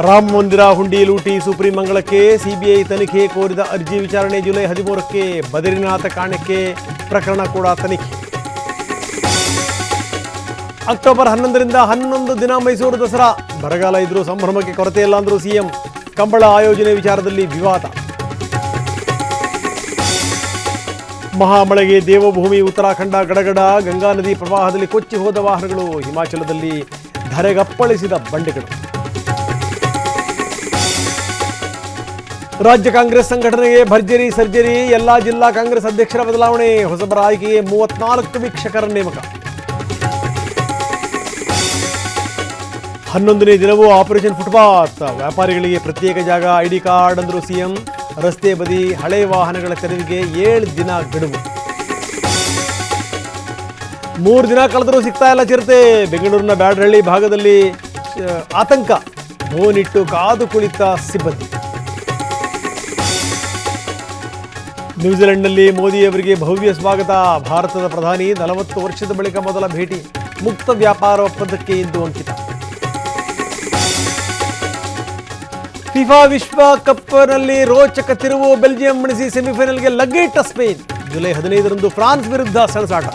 ರಾಮ ಮಂದಿರ ಹುಂಡಿ ಲೂಟಿ ಸುಪ್ರೀಂ ಮಂಗಳಕ್ಕೆ ಸಿಬಿಐ ತನಿಖೆ ಕೋರಿದ ಅರ್ಜಿ ವಿಚಾರಣೆ ಜುಲೈ 13ಕ್ಕೆ ಬದರಿನಾಥ ಕಾಣಕ್ಕೆ ಪ್ರಕರಣ ಕೂಡ ತನಿಖೆ. ಅಕ್ಟೋಬರ್ 11ರಿಂದ 11 ದಿನ ಮೈಸೂರು ದಸರಾ. ಬರಗಾಲ ಇದ್ರೂ ಸಂಭ್ರಮಕ್ಕೆ ಕೊರತೆ ಇಲ್ಲ ಅಂದ್ರು ಸಿಎಂ. ಕಂಬಳ ಆಯೋಜನೆ ವಿಚಾರದಲ್ಲಿ ವಿವಾದ. ಮಹಾಮಳೆಗೆ ದೇವಭೂಮಿ ಉತ್ತರಾಖಂಡ ಗಡಗಡ. ಗಂಗಾ ನದಿ ಪ್ರವಾಹದಲ್ಲಿ ಕೊಚ್ಚಿ ಹೋದ ವಾಹನಗಳು. ಹಿಮಾಚಲದಲ್ಲಿ ಧರೆಗಪ್ಪಳಿಸಿದ ಬಂಡೆಗಳು. ರಾಜ್ಯ ಕಾಂಗ್ರೆಸ್ ಸಂಘಟನೆಗೆ ಭರ್ಜರಿ ಸರ್ಜರಿ. ಎಲ್ಲಾ ಜಿಲ್ಲಾ ಕಾಂಗ್ರೆಸ್ ಅಧ್ಯಕ್ಷರ ಬದಲಾವಣೆ. ಹೊಸಬರ ಆಯ್ಕೆಗೆ 34 ವೀಕ್ಷಕರ ನೇಮಕ. 11ನೇ ದಿನವೂ ಆಪರೇಷನ್ ಫುಟ್ಪಾತ್. ವ್ಯಾಪಾರಿಗಳಿಗೆ ಪ್ರತ್ಯೇಕ ಜಾಗ, ಐಡಿ ಕಾರ್ಡ್ ಅಂದ್ರು ಸಿಎಂ. ರಸ್ತೆ ಬದಿ ಹಳೆ ವಾಹನಗಳ ತೆರವಿಗೆ 7 ದಿನ ಗಡುವು. 3 ದಿನ ಕಳೆದರೂ ಸಿಗ್ತಾ ಇಲ್ಲ ಚಿರತೆ. ಬೆಂಗಳೂರಿನ ಬ್ಯಾಡರಹಳ್ಳಿ ಭಾಗದಲ್ಲಿ ಆತಂಕ. ಬೋನಿಟ್ಟು ಕಾದು ಕುಳಿತ ಸಿಬ್ಬಂದಿ. ನ್ಯೂಜಿಲೆಂಡ್ನಲ್ಲಿ ಮೋದಿಯವರಿಗೆ ಭವ್ಯ ಸ್ವಾಗತ. ಭಾರತದ ಪ್ರಧಾನಿ 40 ವರ್ಷದ ಬಳಿಕ ಮೊದಲ ಭೇಟಿ. ಮುಕ್ತ ವ್ಯಾಪಾರ ಒಪ್ಪಂದಕ್ಕೆ ಇಂದು ಅಂಕಿತ. ಫಿಫಾ ವಿಶ್ವಕಪ್ನಲ್ಲಿ ರೋಚಕ ತಿರುವು. ಬೆಲ್ಜಿಯಂ ಮಣಿಸಿ ಸೆಮಿಫೈನಲ್ಗೆ ಲಗ್ಗೆಯಿಟ್ಟ ಸ್ಪೇನ್. ಜುಲೈ 15ರಂದು ಫ್ರಾನ್ಸ್ ವಿರುದ್ಧ ಸೆಣಸಾಟ.